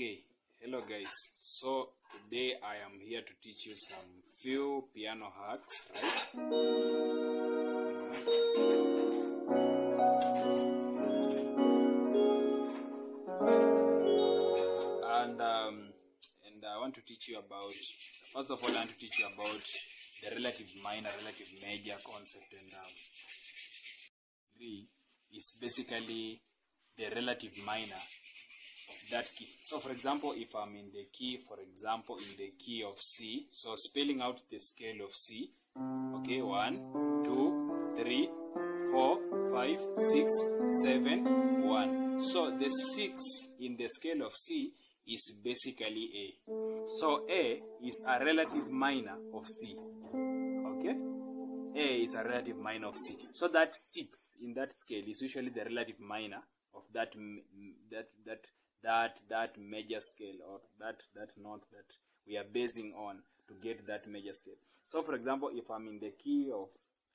Okay, hello guys. So today I am here to teach you some few piano hacks, right? And I want to teach you about, first of all, I want to teach you about the relative minor, relative major concept. And degree is basically the relative minor of that key. So for example, if I'm in the key, for example, in the key of C, so spelling out the scale of C, okay, 1, 2, 3, 4, 5, 6, 7, 1. So the 6 in the scale of C is basically A. So A is a relative minor of C, okay? A is a relative minor of C. So that 6 in that scale is usually the relative minor of that major scale, or that note that we are basing on to get that major scale. So for example, if I'm in the key of,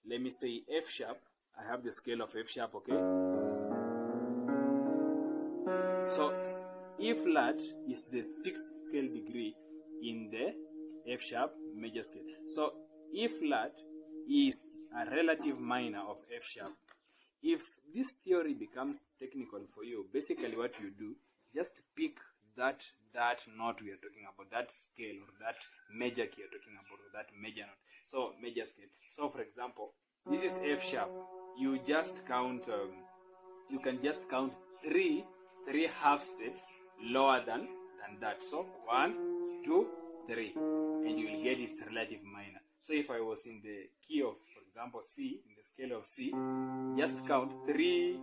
let me say, F sharp, I have the scale of F sharp, okay? So E flat is the 6th scale degree in the F sharp major scale. So E flat is a relative minor of F sharp. If this theory becomes technical for you, basically what you do, just pick that note we are talking about, that scale or that major key you're talking about, or that major note. So major scale. So for example, this is F sharp. You just count. You can just count three half steps lower than that. So 1, 2, 3, and you will get its relative minor. So if I was in the key of, for example, C, in the scale of C, just count three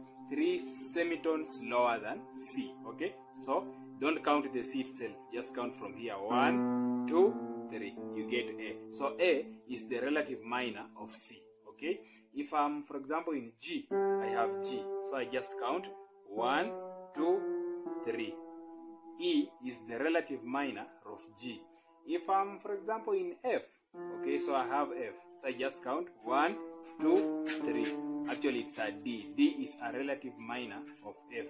semitones lower than C, okay? So don't count the C itself, just count from here, 1, 2, 3, you get A. So A is the relative minor of C, okay? If I'm, for example, in G, I have G, so I just count 1, 2, 3. E is the relative minor of G. If I'm, for example, in F, okay, so I have F, so I just count 1, 2, 3. Actually, it's a D. D is a relative minor of F.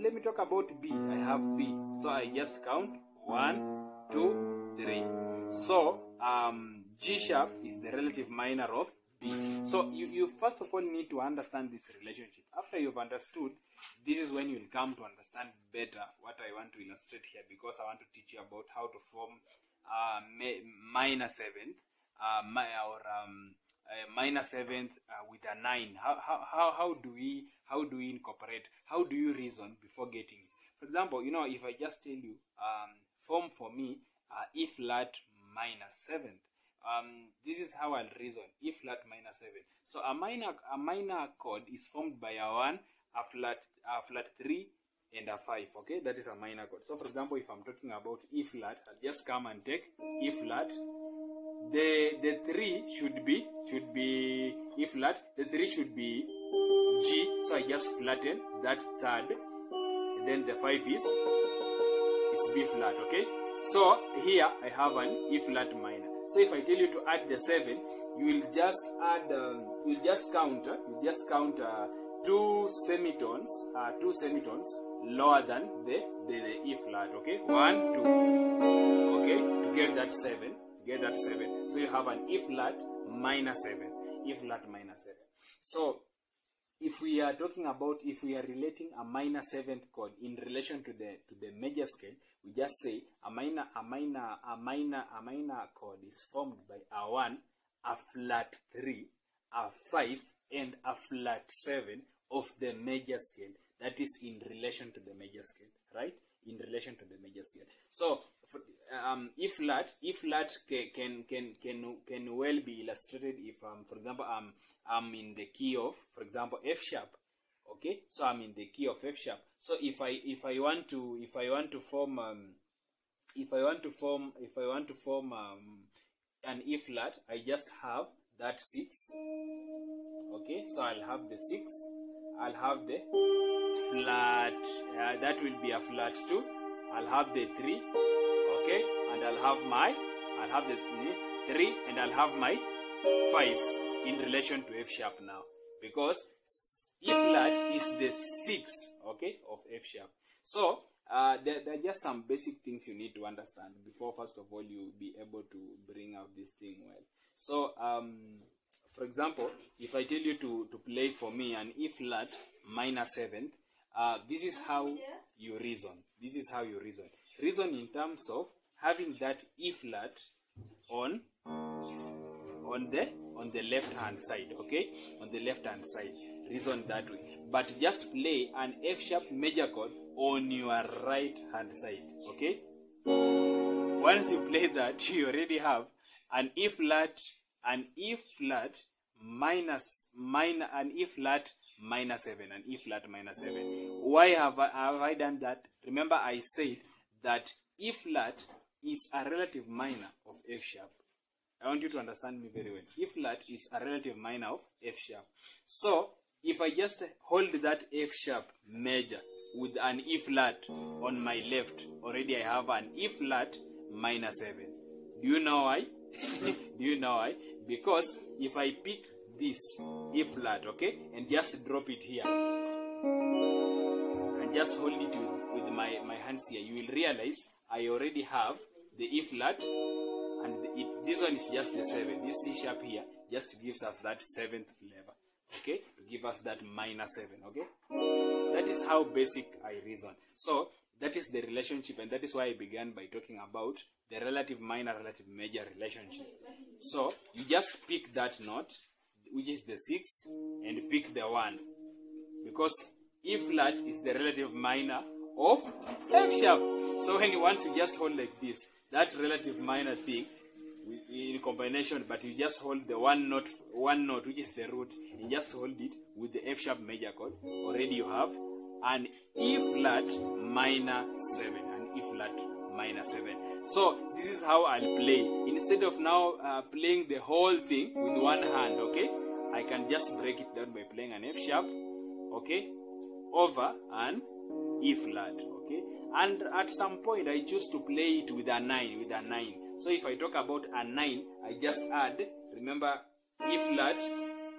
Let me talk about B. I have B, so I just count 1, 2, 3. So G sharp is the relative minor of B. So you first of all need to understand this relationship. After you've understood, this is when you'll come to understand better what I want to illustrate here, because I want to teach you about how to form minor seventh minor seventh with a 9. How do we incorporate? How do you reason before getting it? For example, you know, if I just tell you form for me E flat minor 7th, this is how I'll reason: E flat minor 7. So a minor chord is formed by a 1, a flat 3, and a 5. Okay, that is a minor chord. So for example, if I'm talking about E flat, I'll just come and take E flat. The 3 should be E flat. The 3 should be G. So I just flatten that third, and then the 5 is B flat. Okay. So here I have an E flat minor. So if I tell you to add the 7, you will just add. You just count 2 semitones lower than the E flat. Okay, 1, 2. Okay, to get that 7. So you have an E flat minor 7. E flat minor 7. So if we are talking about, if we are relating a minor 7th chord in relation to the major scale, we just say a minor chord is formed by a 1, a flat 3, a 5, and a flat 7 of the major scale. That is in relation to the major scale, right? In relation to the major scale. So E flat can well be illustrated if for example, I'm in the key of, for example, F sharp. Okay, so I'm in the key of F sharp. So if I want to form an E flat, I just have that 6. Okay, so I'll have the 6. I'll have the flat. That will be a flat 2. I'll have the 3. Okay, and I'll have the 3, and I'll have my 5 in relation to F sharp now, because E flat is the 6, okay, of F sharp. So there are just some basic things you need to understand before, first of all, you be able to bring out this thing well. So, for example, if I tell you to play for me an E flat minor 7th, this is how you reason. This is how you reason. Reason in terms of having that E flat on the left hand side, okay? On the left hand side, reason that way. But just play an F sharp major chord on your right hand side, okay? Once you play that, you already have an E flat minus an E flat minor 7, an E flat minor 7. Why have I done that? Remember, I said that E flat is a relative minor of F sharp. I want you to understand me very well. E flat is a relative minor of F sharp. So, if I just hold that F sharp major with an E flat on my left, already I have an E flat minor 7. Do you know why? Do you know why? Because if I pick this E flat, okay, and just drop it here, and just hold it with my hands here, you will realize I already have the E flat, and this one is just the 7. This C sharp here just gives us that 7th flavor, okay, to give us that minor 7, okay. That is how basic I reason. So that is the relationship, and that is why I began by talking about the relative minor, relative major relationship. So you just pick that note, which is the 6, and pick the 1, because E flat is the relative minor of F sharp. So when once you just hold like this, that relative minor thing in combination, but you just hold the one note which is the root, and just hold it with the F sharp major chord, already you have an E flat minor 7, an E flat minor 7. So this is how I'll play. Instead of now playing the whole thing with one hand, okay, I can just break it down by playing an F sharp, okay, over an E flat, okay, and at some point I choose to play it with a 9, So if I talk about a 9, I just add, remember, E flat,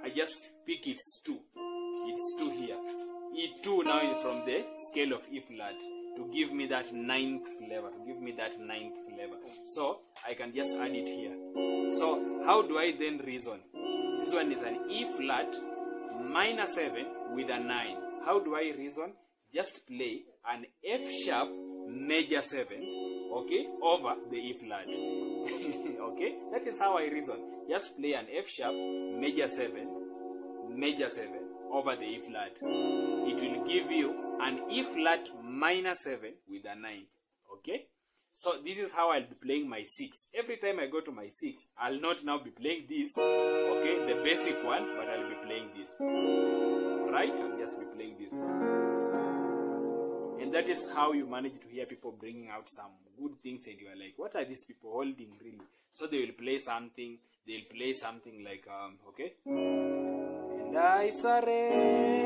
I just pick its 2 here, E2 now from the scale of E flat, to give me that 9th flavor, So I can just add it here. So how do I then reason? This one is an E flat minor 7 with a 9. How do I reason? Just play an F sharp major 7, okay, over the E flat. Okay, that is how I reason. Just play an F sharp major 7 over the E flat. It will give you an E flat minor 7 with a 9. Okay, so this is how I'll be playing my 6. Every time I go to my 6, I'll not now be playing this, okay, the basic one, but I'll be playing this. Right? I'll just be playing this. And that is how you manage to hear people bringing out some good things, and you are like, what are these people holding really? So they will play something, like, okay. And I surrender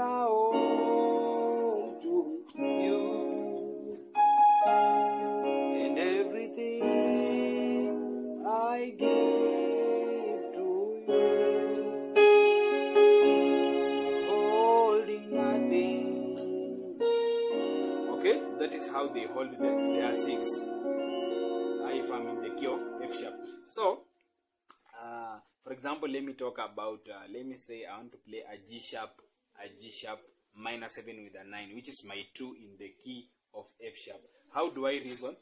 all to you, and everything I give to you, holding nothing. Okay, that is how they hold their 6. If I'm in the key of F sharp. So, for example, let me talk about, let me say I want to play a G sharp minor 7 with a 9, which is my 2 in the key of F sharp. How do I reason?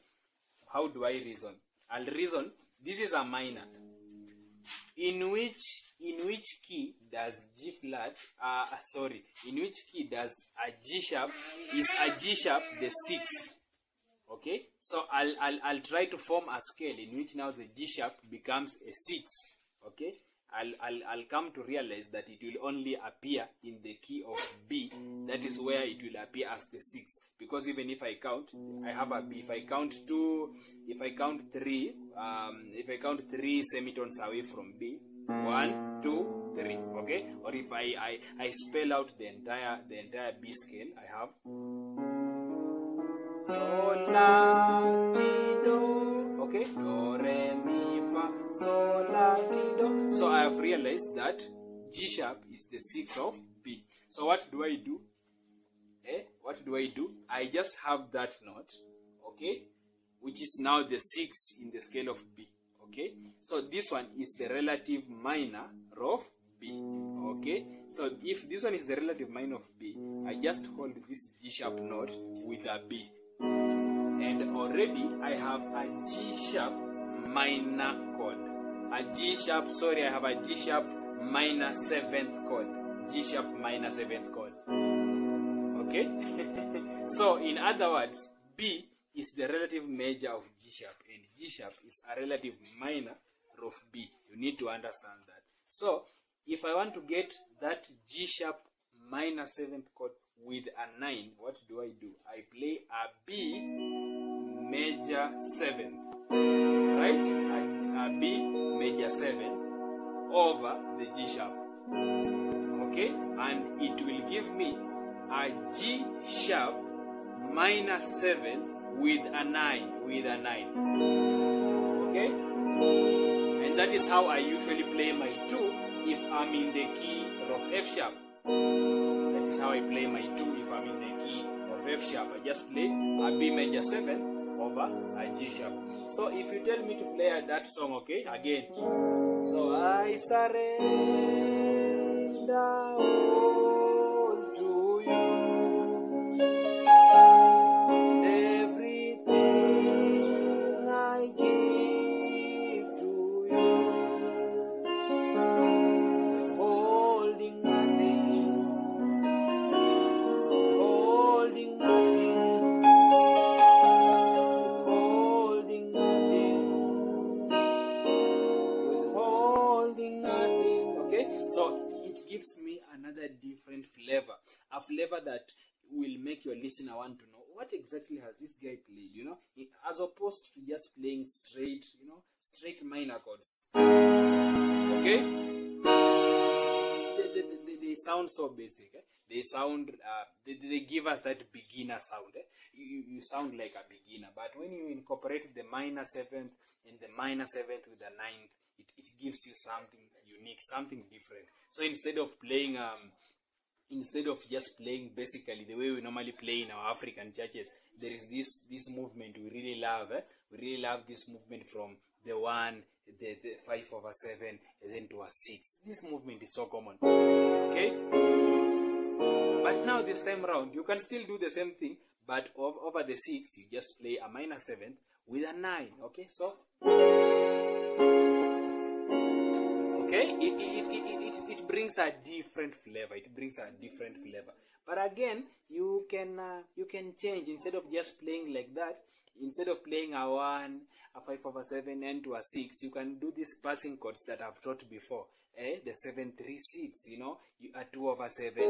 I'll reason, this is a minor. In which key does G flat, in which key does a G sharp, is a G sharp the 6? Okay, so I'll try to form a scale in which now the G sharp becomes a 6. Okay, I'll come to realize that it will only appear in the key of B. That is where it will appear as the 6. Because even if I count, I have a B. If I count 3 semitones away from B, 1, 2, 3. Okay, or if I spell out the entire B scale, I have Sol, La, Ti, Do. Okay, Do, Re, Mi, Fa, Sol, La, Ti, Do. So I have realized that G sharp is the 6 of B. So what do I do? What what do? I just have that note, okay, which is now the 6 in the scale of B, okay. So this one is the relative minor of B, okay. So if this one is the relative minor of B, I just hold this G sharp note with a B, and already I have a G sharp minor chord. I have a G sharp minor 7th chord. G sharp minor 7th chord. Okay? So in other words, B is the relative major of G sharp, and G sharp is a relative minor of B. You need to understand that. So if I want to get that G sharp minor 7th chord with a 9, what do? I play a B major 7th, right? A B major 7 over the G sharp, okay, and it will give me a G sharp minor 7 with a 9, okay, and that is how I usually play my 2 if I'm in the key of F sharp. That is how I play my 2 if I'm in the key of F sharp. I just play a B major 7 over a G sharp. So if you tell me to play that song, okay, again, so I surrender all to you, and everything I give to you, withholding nothing, withholding nothing. So it gives me another different flavor, a flavor that will make your listener want to know what exactly has this guy played, you know, as opposed to just playing straight, you know, straight minor chords. Okay, they sound so basic. They sound, they give us that beginner sound. You sound like a beginner, but when you incorporate the minor 7th and the minor 7th with the 9th, it gives you something unique, something different. So instead of playing, instead of just playing basically the way we normally play in our African churches, there is this movement we really love. We really love this movement from the 1, the 5/7, and then to a 6. This movement is so common. Okay? But now this time around, you can still do the same thing, but over the 6, you just play a minor 7th with a 9. Okay? So, okay, it brings a different flavor. It brings a different flavor. But again, you can change. Instead of just playing like that, instead of playing a 1, a 5/7, and to a 6, you can do these passing chords that I've taught before. The 7/3/6, you know, a 2/7,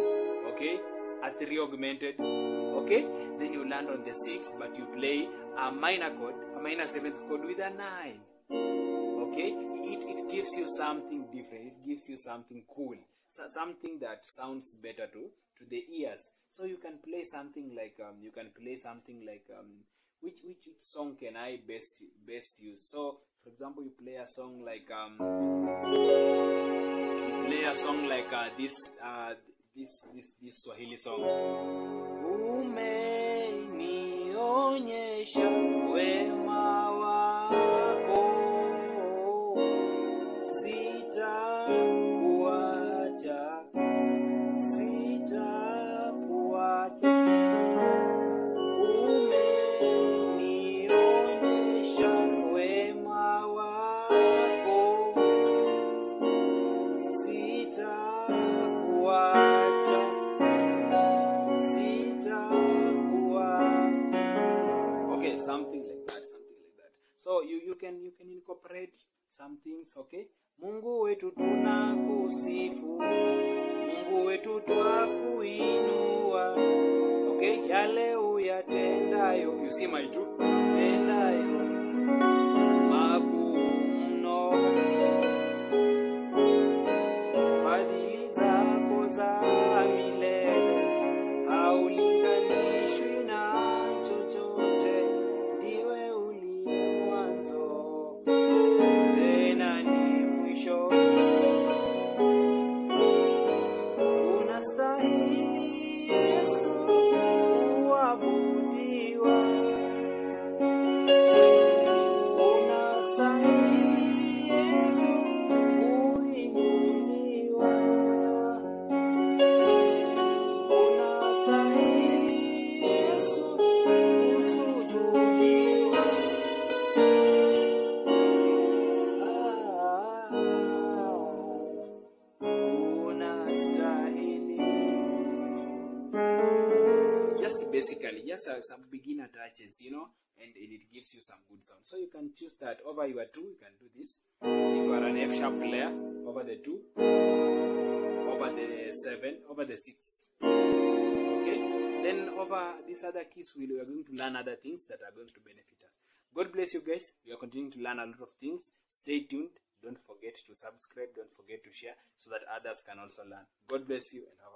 okay, a 3 augmented, okay. Then you land on the 6, but you play a minor chord, a minor 7th chord with a 9. Okay, it gives you something different. It gives you something cool, something that sounds better to the ears. So you can play something like which song can I best use? So for example, you play a song like this Swahili song. Umenionyesha wema wako, sitakuacha. Umenionyesha wema wako, sitakuacha. Okay, something like that. So you can incorporate some things, okay? Mungu wetu tunakusifu, Mungu wetu twakuinua, okay? Yale uyatendayo, you see my two, tendayo makuu mno, fadhili zako za milele haulinganishwi na chochote, ndiwe uli mwanzo tena ni mwisho, unastahili Yesu Basically, just some beginner touches, you know, and it gives you some good sound. So you can choose that over your 2, you can do this. If you are an F sharp player, over the 2, over the 7, over the 6. Okay? Then over these other keys, we are going to learn other things that are going to benefit us. God bless you guys. We are continuing to learn a lot of things. Stay tuned. Don't forget to subscribe. Don't forget to share so that others can also learn. God bless you and have a